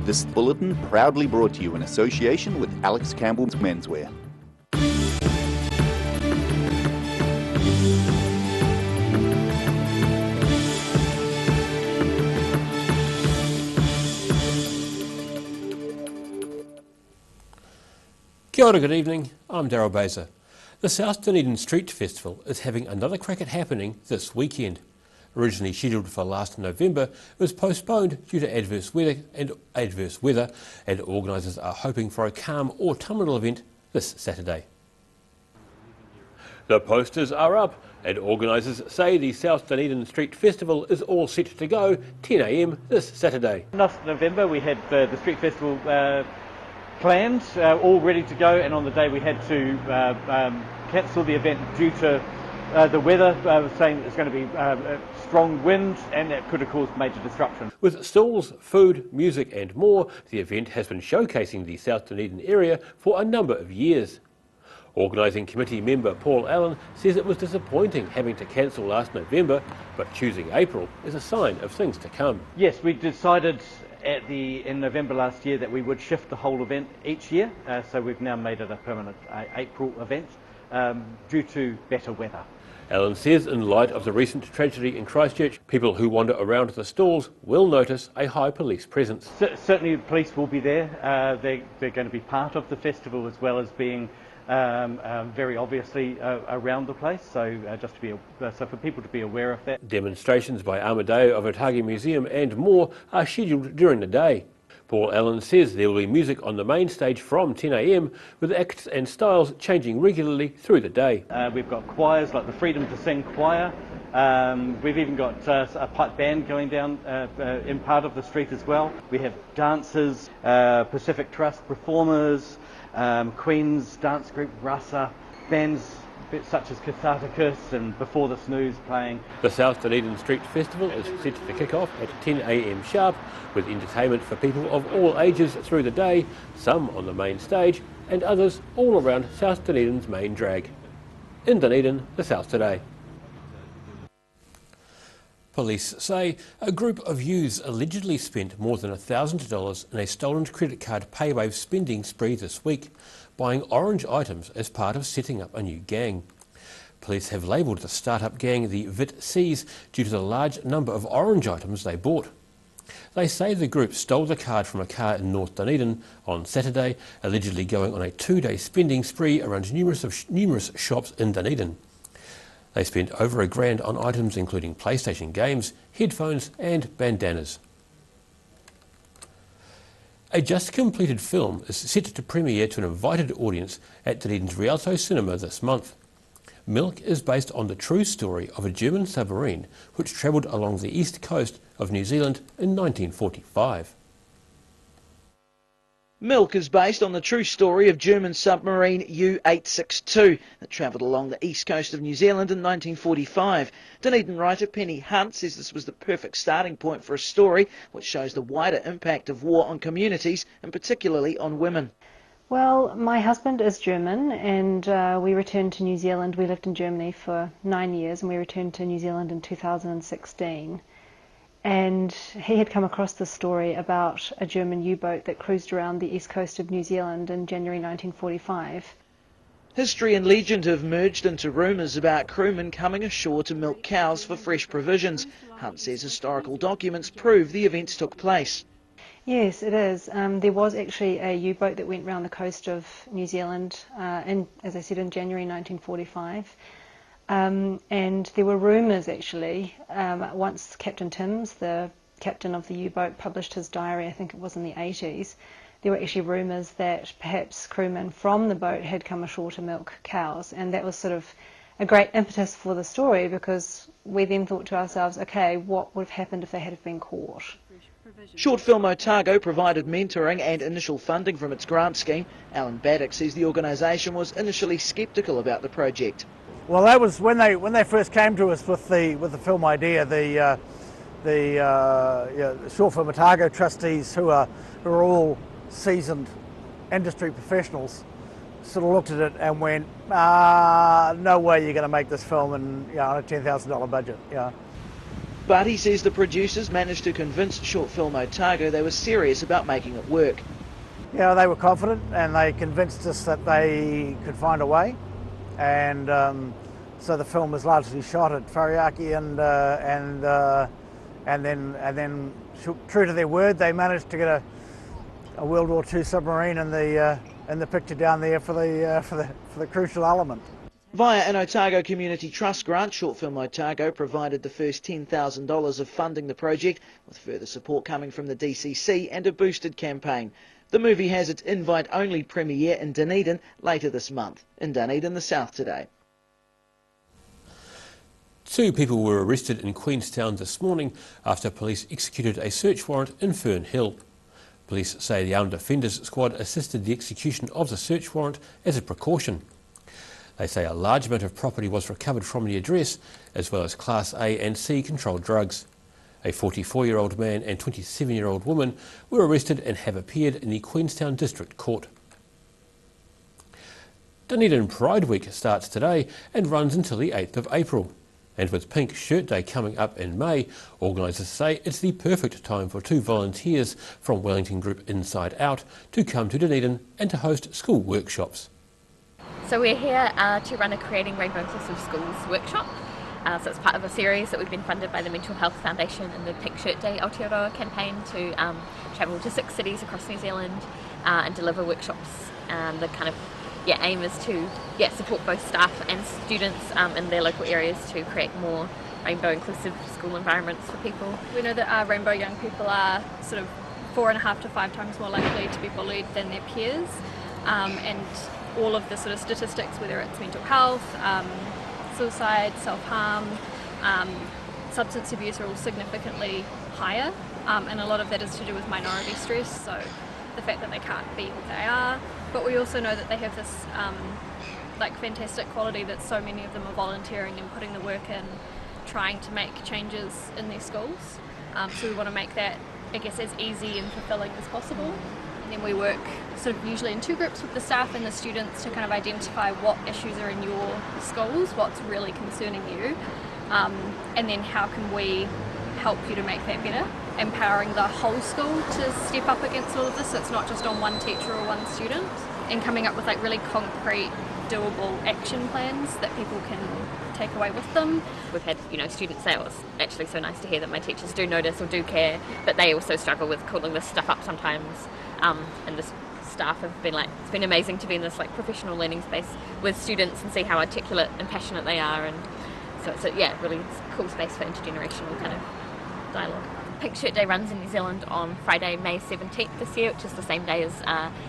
This bulletin proudly brought to you in association with Alex Campbell's Menswear. Kia ora, good evening, I'm Daryl Baser. The South Dunedin Street Festival is having another crack at happening this weekend. Originally scheduled for last November, it was postponed due to adverse weather and organisers are hoping for a calm autumnal event this Saturday. The posters are up and organisers say the South Dunedin Street Festival is all set to go 10 AM this Saturday. Last November we had the Street Festival planned, all ready to go, and on the day we had to cancel the event due to the weather, saying it's going to be strong wind and that could have caused major disruption. With stalls, food, music and more, the event has been showcasing the South Dunedin area for a number of years. Organising committee member Paul Allen says it was disappointing having to cancel last November, but choosing April is a sign of things to come. Yes, we decided in November last year that we would shift the whole event each year, so we've now made it a permanent April event due to better weather. Allen says in light of the recent tragedy in Christchurch, people who wander around the stalls will notice a high police presence. Certainly the police will be there. They're going to be part of the festival as well as being very obviously around the place, so so for people to be aware of that. Demonstrations by Amadeo of Otago Museum and more are scheduled during the day. Paul Allen says there will be music on the main stage from 10 AM with acts and styles changing regularly through the day. We've got choirs like the Freedom to Sing choir. We've even got a pipe band going down in part of the street as well. We have dancers, Pacific Trust performers, Queen's dance group Rasa, bands such as Catharticus and Before the Snooze playing. The South Dunedin Street Festival is set to kick off at 10 AM sharp with entertainment for people of all ages through the day, some on the main stage and others all around South Dunedin's main drag. In Dunedin, the South Today. Police say a group of youths allegedly spent more than $1,000 in a stolen credit card paywave spending spree this week, buying orange items as part of setting up a new gang. Police have labelled the start-up gang the Vit Cs due to the large number of orange items they bought. They say the group stole the card from a car in North Dunedin on Saturday, allegedly going on a 2-day spending spree around numerous shops in Dunedin. They spent over $1,000 on items including PlayStation games, headphones and bandanas. A just-completed film is set to premiere to an invited audience at Dunedin's Rialto Cinema this month. Milk is based on the true story of a German submarine which travelled along the east coast of New Zealand in 1945. Milk is based on the true story of German submarine U-862 that travelled along the east coast of New Zealand in 1945. Dunedin writer Penny Hunt says this was the perfect starting point for a story which shows the wider impact of war on communities and particularly on women. Well, my husband is German and we returned to New Zealand. We lived in Germany for 9 years and we returned to New Zealand in 2016. And he had come across this story about a German U-boat that cruised around the east coast of New Zealand in January 1945. History and legend have merged into rumours about crewmen coming ashore to milk cows for fresh provisions. Hunt says historical documents prove the events took place. Yes, it is. There was actually a U-boat that went around the coast of New Zealand, as I said, in January 1945. And there were rumours actually, once Captain Timms, the captain of the U-boat, published his diary, I think it was in the 80s, there were actually rumours that perhaps crewmen from the boat had come ashore to milk cows, and that was sort of a great impetus for the story because we then thought to ourselves, okay, what would have happened if they had been caught? Short Film Otago provided mentoring and initial funding from its grant scheme. Alan Baddock says the organisation was initially sceptical about the project. Well, that was when they first came to us with the film idea. The Short Film Otago trustees, who are all seasoned industry professionals, sort of looked at it and went, no way you're going to make this film on a $10,000 budget. But he says the producers managed to convince Short Film Otago they were serious about making it work. Yeah, they were confident and they convinced us that they could find a way, and so the film was largely shot at Whariaki, and then true to their word, they managed to get a World War II submarine in the picture down there for the crucial element. Via an Otago Community Trust grant, Short Film Otago provided the first $10,000 of funding the project, with further support coming from the DCC and a boosted campaign. The movie has its invite-only premiere in Dunedin later this month. In Dunedin, The South Today. 2 people were arrested in Queenstown this morning after police executed a search warrant in Fern Hill. Police say the Armed Offenders Squad assisted the execution of the search warrant as a precaution. They say a large amount of property was recovered from the address, as well as Class A and C controlled drugs. A 44-year-old man and 27-year-old woman were arrested and have appeared in the Queenstown District Court. Dunedin Pride Week starts today and runs until the 8th of April. And with Pink Shirt Day coming up in May, organisers say it's the perfect time for 2 volunteers from Wellington Group Inside Out to come to Dunedin and to host school workshops. So we're here to run a Creating Rainbow Inclusive Schools workshop. So it's part of a series that we've been funded by the Mental Health Foundation and the Pink Shirt Day Aotearoa campaign to travel to 6 cities across New Zealand and deliver workshops. The kind of aim is to support both staff and students in their local areas to create more rainbow inclusive school environments for people. We know that our rainbow young people are sort of 4.5 to 5 times more likely to be bullied than their peers, and all of the sort of statistics, whether it's mental health, suicide, self-harm, substance abuse, are all significantly higher, and a lot of that is to do with minority stress, so the fact that they can't be who they are. But we also know that they have this fantastic quality that so many of them are volunteering and putting the work in, trying to make changes in their schools. So we want to make that, I guess, as easy and fulfilling as possible. And then we work sort of usually in 2 groups with the staff and the students to kind of identify what issues are in your schools, what's really concerning you, and then how can we help you to make that better, empowering the whole school to step up against all of this, so it's not just on one teacher or one student, and coming up with really concrete, doable action plans that people can take away with them. We've had students say, it's actually so nice to hear that my teachers do notice or do care, but they also struggle with calling this stuff up sometimes, and the staff have been it's been amazing to be in this professional learning space with students and see how articulate and passionate they are, and so it's a really cool space for intergenerational kind of dialogue. Pink Shirt Day runs in New Zealand on Friday, May 17th this year, which is the same day as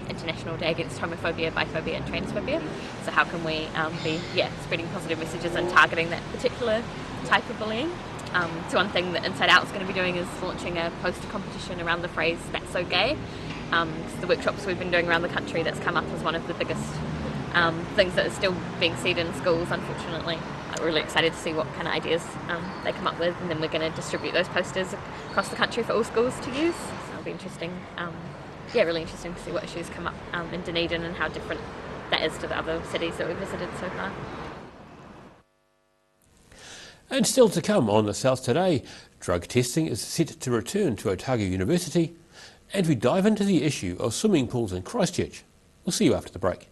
International Day Against Homophobia, Biphobia and Transphobia. So how can we be spreading positive messages and targeting that particular type of bullying? So one thing that Inside Out is going to be doing is launching a poster competition around the phrase "That's So Gay." The workshops we've been doing around the country, that's come up as one of the biggest things that is still being seen in schools, unfortunately. We're really excited to see what kind of ideas they come up with, and then we're going to distribute those posters across the country for all schools to use. So it'll be interesting, really interesting to see what issues come up in Dunedin and how different that is to the other cities that we've visited so far. And still to come on The South Today, drug testing is set to return to Otago University, and we dive into the issue of swimming pools in Christchurch. We'll see you after the break.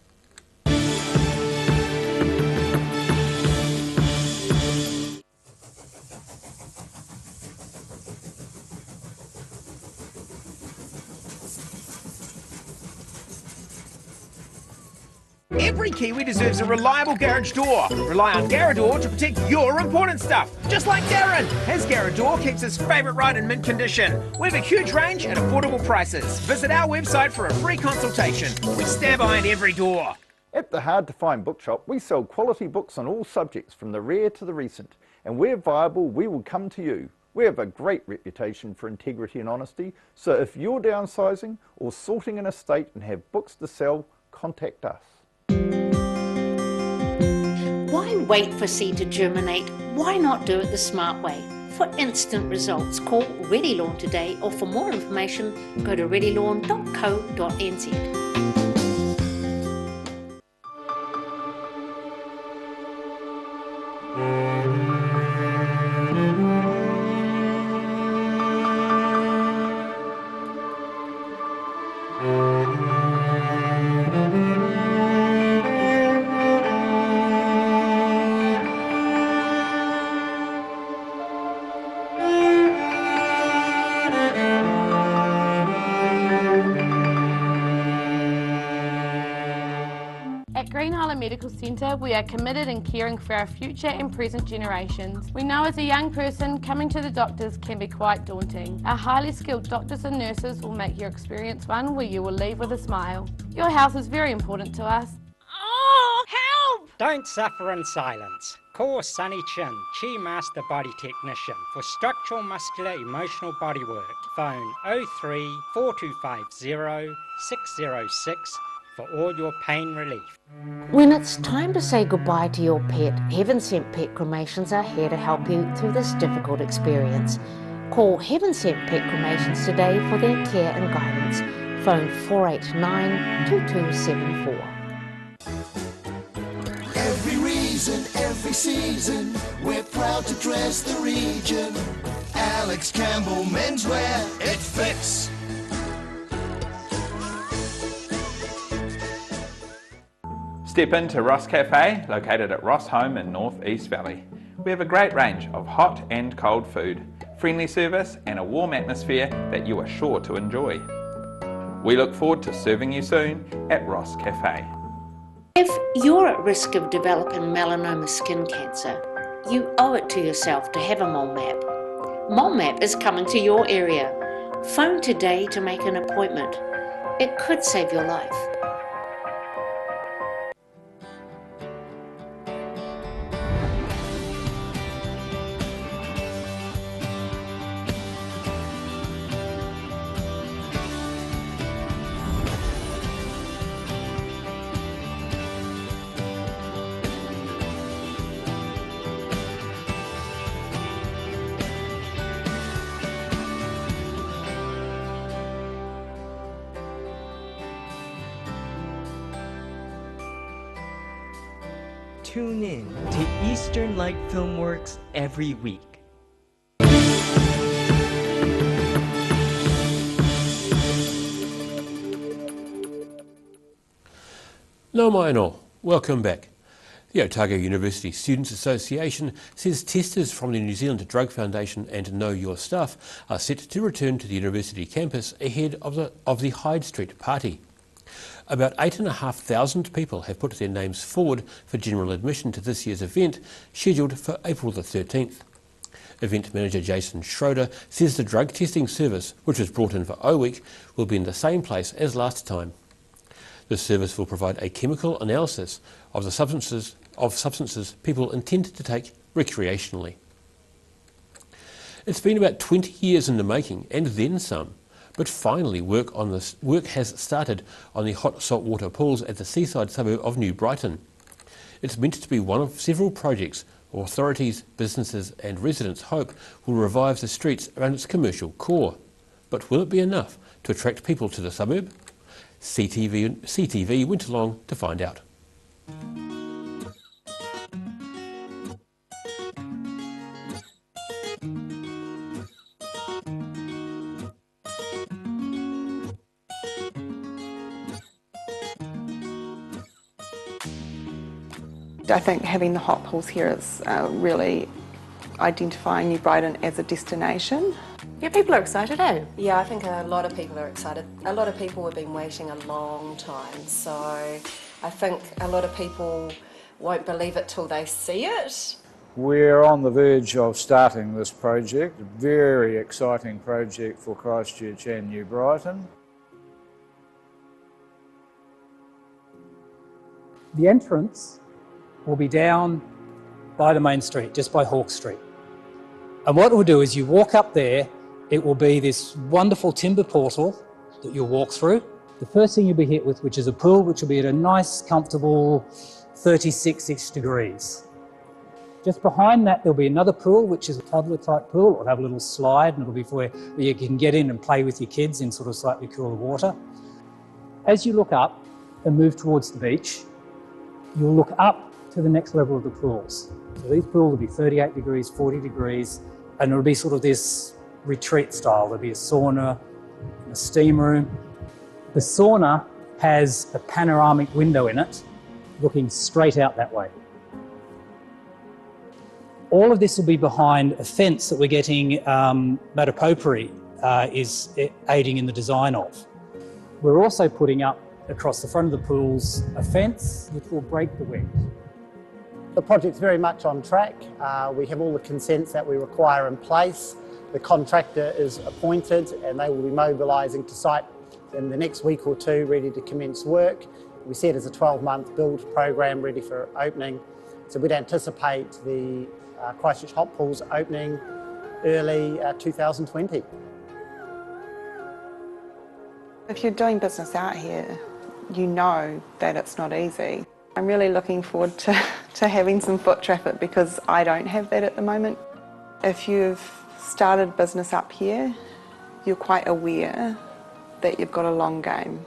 Every Kiwi deserves a reliable garage door. Rely on Garrador to protect your important stuff. Just like Darren, his Garrador keeps his favourite ride in mint condition. We have a huge range at affordable prices. Visit our website for a free consultation. We stand behind every door. At the Hard to Find Bookshop, we sell quality books on all subjects, from the rare to the recent. And where viable, we will come to you. We have a great reputation for integrity and honesty, so if you're downsizing or sorting an estate and have books to sell, contact us. Why wait for seed to germinate? Why not do it the smart way? For instant results, call Ready Lawn today, or for more information, go to readylawn.co.nz. Green Island Medical Centre, we are committed in caring for our future and present generations. We know as a young person, coming to the doctors can be quite daunting. Our highly skilled doctors and nurses will make your experience one where you will leave with a smile. Your health is very important to us. Oh, help! Don't suffer in silence. Call Sunny Chin, Chi Master Body Technician, for structural, muscular, emotional bodywork. Phone 03 4250 606 for all your pain relief. When it's time to say goodbye to your pet, Heaven Sent Pet Cremations are here to help you through this difficult experience. Call Heaven Sent Pet Cremations today for their care and guidance. Phone 489 2274. Every reason, every season, we're proud to dress the region. Alex Campbell Menswear, it fits. Step into Ross Cafe, located at Ross Home in North East Valley. We have a great range of hot and cold food, friendly service and a warm atmosphere that you are sure to enjoy. We look forward to serving you soon at Ross Cafe. If you're at risk of developing melanoma skin cancer, you owe it to yourself to have a mole map. Mole Map is coming to your area. Phone today to make an appointment. It could save your life. Tune in to Eastern Light Filmworks every week. Nau mai anō, welcome back. The Otago University Students Association says testers from the New Zealand Drug Foundation and Know Your Stuff are set to return to the university campus ahead of the Hyde Street party. About 8,500 people have put their names forward for general admission to this year's event, scheduled for April the 13th. Event manager Jason Schroeder says the drug testing service, which was brought in for O Week, will be in the same place as last time. The service will provide a chemical analysis of the substances people intend to take recreationally. It's been about 20 years in the making, and then some. But finally work has started on the hot saltwater pools at the seaside suburb of New Brighton. It's meant to be one of several projects authorities, businesses and residents hope will revive the streets around its commercial core. But will it be enough to attract people to the suburb? CTV went along to find out. I think having the hot pools here is really identifying New Brighton as a destination. Yeah, people are excited, eh? Yeah, I think a lot of people are excited. A lot of people have been waiting a long time, so I think a lot of people won't believe it till they see it. We're on the verge of starting this project, a very exciting project for Christchurch and New Brighton. The entrance will be down by the main street, just by Hawke Street. And what we'll do is you walk up there, it will be this wonderful timber portal that you'll walk through. The first thing you'll be hit with, which is a pool, which will be at a nice, comfortable 36-ish degrees. Just behind that, there'll be another pool, which is a toddler-type pool. It'll have a little slide, and it'll be where you can get in and play with your kids in sort of slightly cooler water. As you look up and move towards the beach, you'll look up to the next level of the pools. So these pools will be 38 degrees, 40 degrees, and it'll be sort of this retreat style. There'll be a sauna, a steam room. The sauna has a panoramic window in it, looking straight out that way. All of this will be behind a fence that we're getting Matapopuri is aiding in the design of. We're also putting up across the front of the pools a fence which will break the wet. The project's very much on track. We have all the consents that we require in place. The contractor is appointed and they will be mobilising to site in the next week or two, ready to commence work. We see it as a 12-month build program ready for opening. So we'd anticipate the Christchurch Hot Pools opening early 2020. If you're doing business out here, you know that it's not easy. I'm really looking forward to having some foot traffic because I don't have that at the moment. If you've started business up here, you're quite aware that you've got a long game.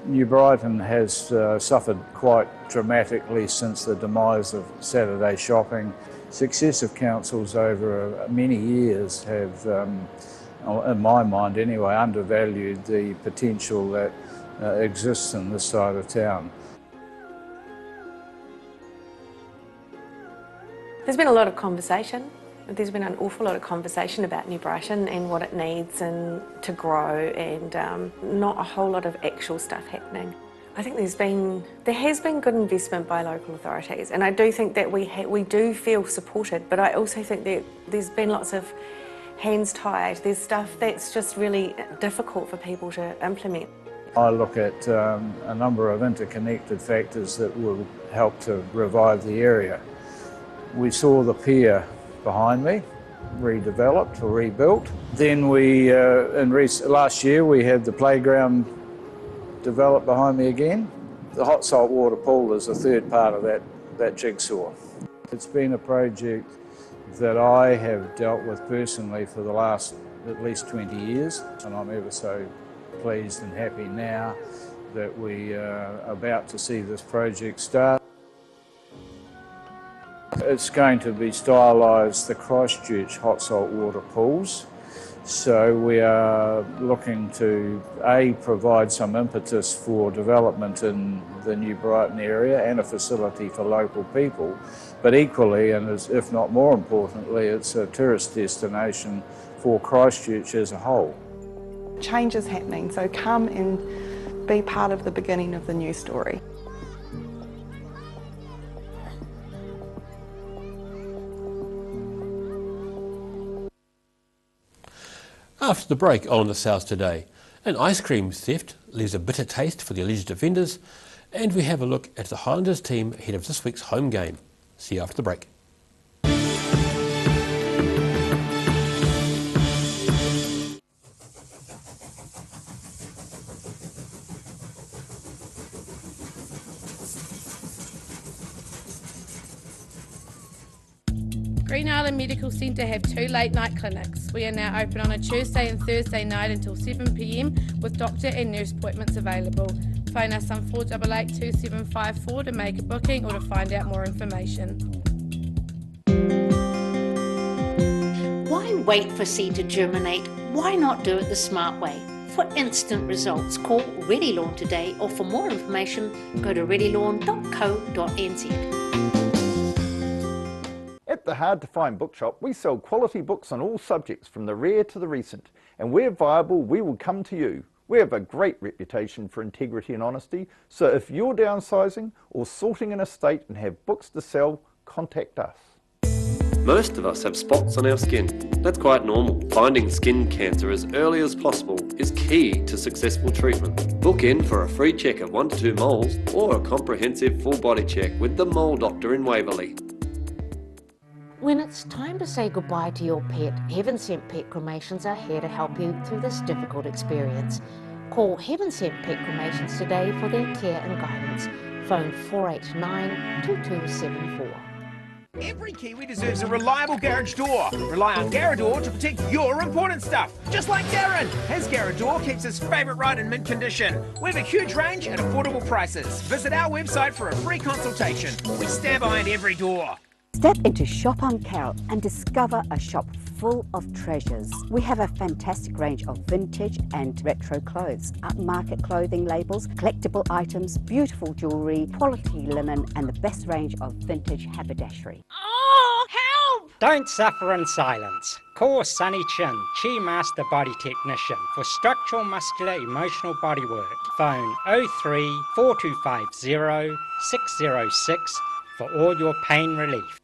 New Brighton has suffered quite dramatically since the demise of Saturday shopping. Successive councils over many years have, in my mind anyway, undervalued the potential that exists in this side of town. There's been a lot of conversation. There's been an awful lot of conversation about New Brighton and what it needs and to grow, and not a whole lot of actual stuff happening. I think there has been good investment by local authorities, and I do think that we do feel supported, but I also think that there's been lots of hands tied. There's stuff that's just really difficult for people to implement. I look at a number of interconnected factors that will help to revive the area. We saw the pier behind me redeveloped or rebuilt. Then last year we had the playground developed behind me again. The hot salt water pool is a third part of that jigsaw. It's been a project that I have dealt with personally for the last at least 20 years, and I'm ever so pleased and happy now that we are about to see this project start. It's going to be stylised the Christchurch hot salt water pools. So we are looking to provide some impetus for development in the New Brighton area and a facility for local people, but equally, and if not more importantly, it's a tourist destination for Christchurch as a whole. Change is happening, so come and be part of the beginning of the new story. After the break on The South Today, an ice cream theft leaves a bitter taste for the alleged offenders, and we have a look at the Highlanders team ahead of this week's home game. See you after the break. Green Island Medical Centre have 2 late night clinics. We are now open on a Tuesday and Thursday night until 7 p.m. with doctor and nurse appointments available. Phone us on 488 2754 to make a booking or to find out more information. Why wait for seed to germinate? Why not do it the smart way? For instant results, call Ready Lawn today, or for more information, go to readylawn.co.nz. At the Hard to Find Bookshop, we sell quality books on all subjects from the rare to the recent, and where viable, we will come to you. We have a great reputation for integrity and honesty, so if you're downsizing or sorting an estate and have books to sell, contact us. Most of us have spots on our skin. That's quite normal. Finding skin cancer as early as possible is key to successful treatment. Book in for a free check of 1 to 2 moles or a comprehensive full body check with the Mole Doctor in Waverley. When it's time to say goodbye to your pet, Heaven Sent Pet Cremations are here to help you through this difficult experience. Call Heaven Sent Pet Cremations today for their care and guidance. Phone 489 2274. Every Kiwi deserves a reliable garage door. Rely on Garrador to protect your important stuff. Just like Darren. Has Garrador keeps his favourite right in mint condition. We have a huge range at affordable prices. Visit our website for a free consultation. We stand behind every door. Step into Shop on Carroll and discover a shop full of treasures. We have a fantastic range of vintage and retro clothes, upmarket clothing labels, collectible items, beautiful jewellery, quality linen and the best range of vintage haberdashery. Oh, help! Don't suffer in silence. Call Sunny Chin, Chi Master Body Technician for structural, muscular, emotional bodywork. Phone 03 4250 606 for all your pain relief.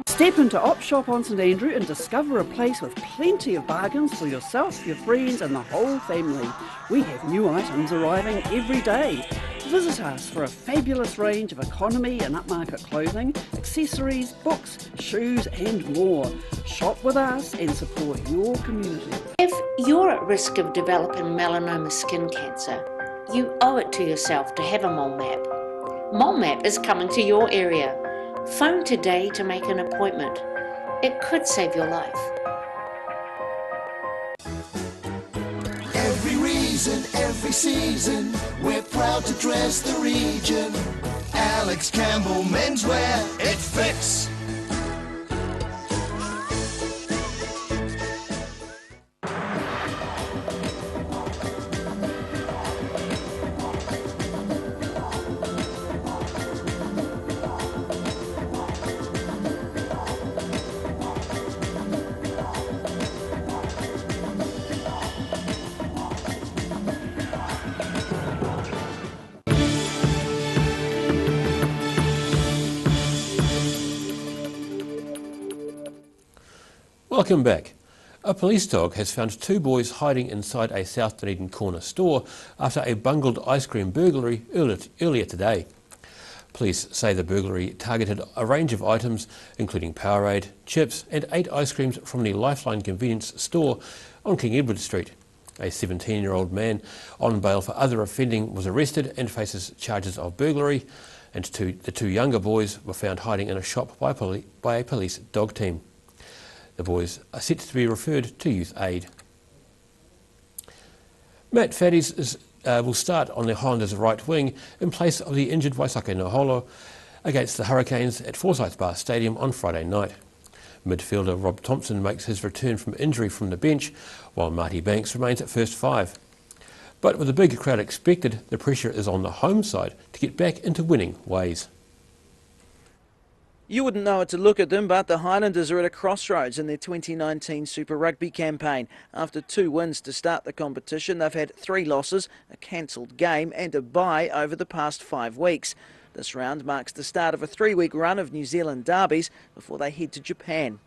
Step into Op Shop on St Andrew and discover a place with plenty of bargains for yourself, your friends and the whole family. We have new items arriving every day. Visit us for a fabulous range of economy and upmarket clothing, accessories, books, shoes and more. Shop with us and support your community. If you're at risk of developing melanoma skin cancer, you owe it to yourself to have a mole map. Mole Map is coming to your area. Phone today to make an appointment. It could save your life. Every reason, every season, we're proud to dress the region. Alex Campbell Menswear, it fits. Welcome back. A police dog has found two boys hiding inside a South Dunedin corner store after a bungled ice cream burglary earlier today. Police say the burglary targeted a range of items including Powerade, chips and 8 ice creams from the Lifeline convenience store on King Edward Street. A 17-year-old man on bail for other offending was arrested and faces charges of burglary, and the two younger boys were found hiding in a shop by a police dog team. The boys are set to be referred to Youth Aid. Matt Faddies will start on the Highlanders' right wing in place of the injured Waisake Naholo against the Hurricanes at Forsyth Bar Stadium on Friday night. Midfielder Rob Thompson makes his return from injury from the bench, while Marty Banks remains at first 5. But with a big crowd expected, the pressure is on the home side to get back into winning ways. You wouldn't know it to look at them, but the Highlanders are at a crossroads in their 2019 Super Rugby campaign. After 2 wins to start the competition, they've had 3 losses, a cancelled game and a bye over the past 5 weeks. This round marks the start of a 3-week run of New Zealand derbies before they head to Japan.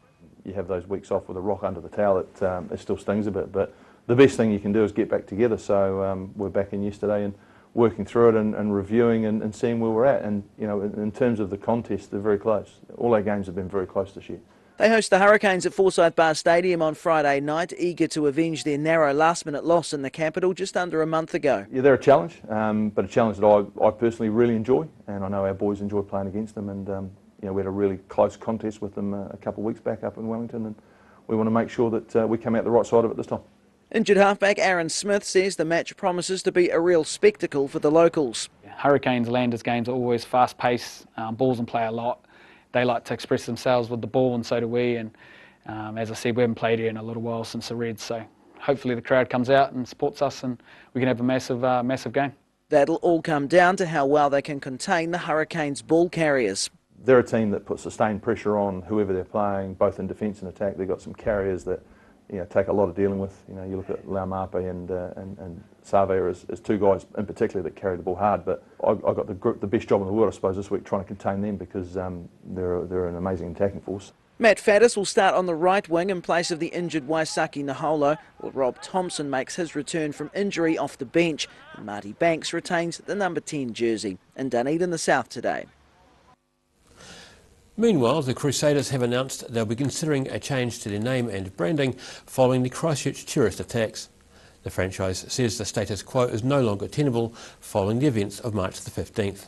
You have those weeks off with a rock under the towel, it still stings a bit, but the best thing you can do is get back together. So we're back in yesterday and working through it and reviewing and seeing where we're at. And you know, in terms of the contest, they're very close. All our games have been very close this year. They host the Hurricanes at Forsyth Bar Stadium on Friday night, eager to avenge their narrow last-minute loss in the capital just under a month ago. Yeah, they're a challenge, but a challenge that I personally really enjoy, and I know our boys enjoy playing against them. And you know, we had a really close contest with them a couple of weeks back up in Wellington, and we want to make sure that we come out the right side of it this time. Injured halfback Aaron Smith says the match promises to be a real spectacle for the locals. Hurricanes Landers games are always fast-paced, balls in play a lot. They like to express themselves with the ball, and so do we. And as I said, we haven't played here in a little while since the Reds, so hopefully the crowd comes out and supports us, and we can have a massive game. That'll all come down to how well they can contain the Hurricanes' ball carriers. They're a team that puts sustained pressure on whoever they're playing, both in defence and attack. They've got some carriers that take a lot of dealing with. You know, you look at Laumape and Savea as 2 guys in particular that carry the ball hard. But I got the best job in the world, I suppose, this week trying to contain them because they're an amazing attacking force. Matt Faddies will start on the right wing in place of the injured Waisake Naholo, while Rob Thompson makes his return from injury off the bench, and Marty Banks retains the number 10 jersey. In Dunedin, the South today. Meanwhile, the Crusaders have announced they'll be considering a change to their name and branding following the Christchurch terrorist attacks. The franchise says the status quo is no longer tenable following the events of March the 15th.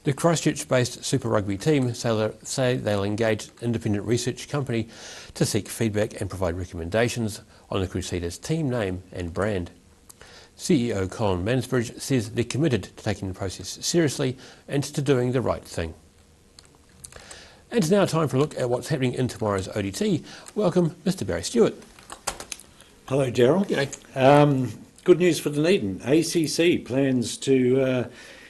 The Christchurch-based Super Rugby team say they'll engage an independent research company to seek feedback and provide recommendations on the Crusaders' team name and brand. CEO Colin Mansbridge says they're committed to taking the process seriously and to doing the right thing. And it's now time for a look at what's happening in tomorrow's ODT. Welcome, Mr. Barry Stewart. Hello, Daryl. G'day. Good news for Dunedin. ACC plans to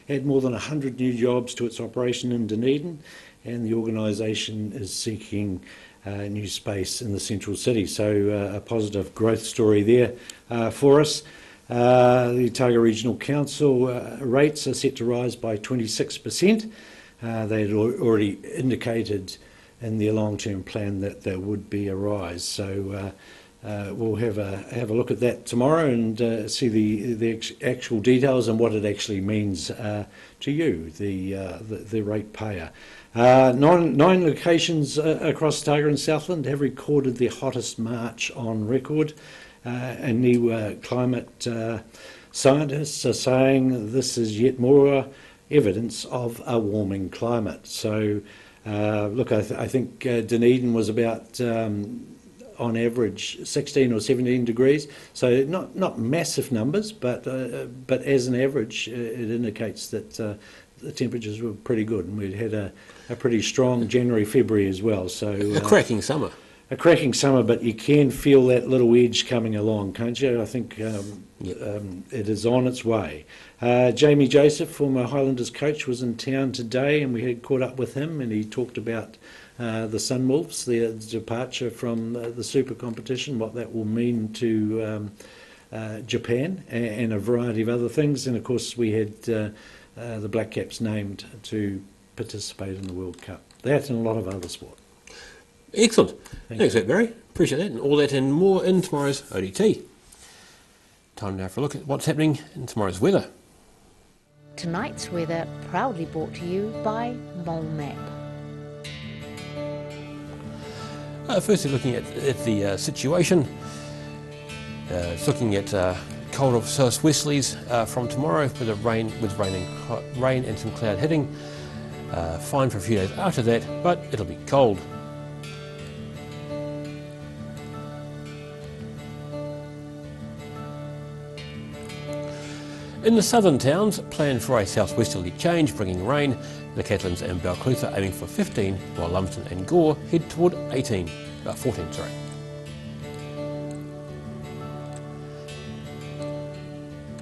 add more than 100 new jobs to its operation in Dunedin, and the organisation is seeking new space in the central city. So a positive growth story there for us. The Otago Regional Council rates are set to rise by 26%. They had already indicated in their long-term plan that there would be a rise. So we'll have a look at that tomorrow and see the actual details and what it actually means to you, the ratepayer. 9 locations across Otago and Southland have recorded their hottest March on record, and new climate scientists are saying this is yet more evidence of a warming climate. So look, I think Dunedin was about on average 16 or 17 degrees, so not massive numbers, but as an average it indicates that the temperatures were pretty good, and we'd had a pretty strong January, February as well. So a cracking summer. A cracking summer, but you can feel that little edge coming along, can't you? I think it is on its way. Jamie Joseph, former Highlanders coach, was in town today, and we had caught up with him, and he talked about the Sunwolves, their departure from the Super competition, what that will mean to Japan, and a variety of other things. And of course, we had the Black Caps named to participate in the World Cup. That and a lot of other sport. Excellent. Thanks for that, Barry. Appreciate that. And all that and more in tomorrow's ODT. Time now for a look at what's happening in tomorrow's weather. Tonight's weather proudly brought to you by MoleMap. Firstly, looking at the situation. It's looking at cold off southwesterlies from tomorrow with rain and some cloud hitting. Fine for a few days after that, but it'll be cold. In the southern towns, plan for a southwesterly change, bringing rain. The Catlins and Balclutha aiming for 15, while Lumsden and Gore head toward 14.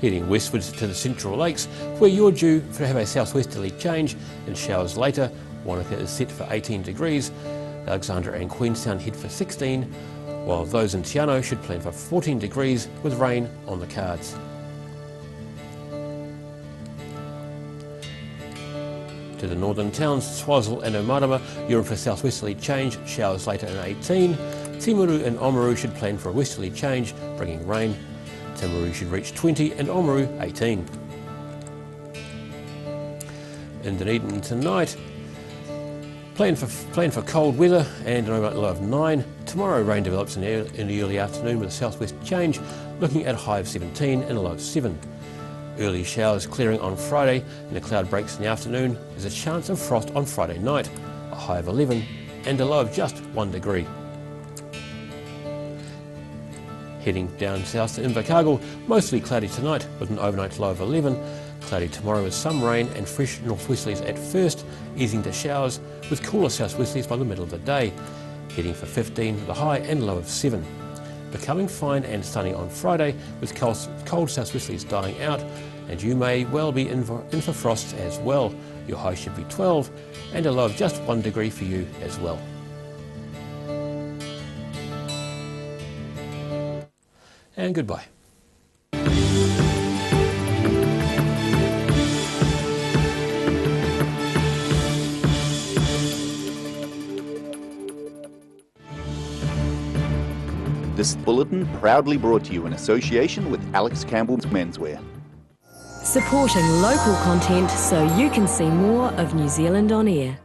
Heading westwards to the Central Lakes, where you're due to have a southwesterly change and showers later. Wanaka is set for 18 degrees. Alexandra and Queenstown head for 16, while those in Te Anau should plan for 14 degrees with rain on the cards. To the northern towns, Twizel and Omarama, you're in for southwesterly change, showers later in 18. Timaru and Oamaru should plan for a westerly change, bringing rain. Timaru should reach 20 and Oamaru 18. In Dunedin tonight, plan for cold weather and an overnight low of 9. Tomorrow rain develops in the early afternoon with a southwest change, looking at a high of 17 and a low of 7. Early showers clearing on Friday and a cloud breaks in the afternoon. There's a chance of frost on Friday night, a high of 11 and a low of just 1 degree. Heading down south to Invercargill, mostly cloudy tonight with an overnight low of 11. Cloudy tomorrow with some rain and fresh northwesterlies at first, easing to showers with cooler southwesterlies by the middle of the day. Heading for 15 with a high and low of 7. Becoming fine and sunny on Friday with cold southwesterlies dying out, and you may well be in for frost as well. Your high should be 12 and a low of just 1 degree for you as well. And goodbye. This bulletin proudly brought to you in association with Alex Campbell's Menswear. Supporting local content so you can see more of New Zealand on air.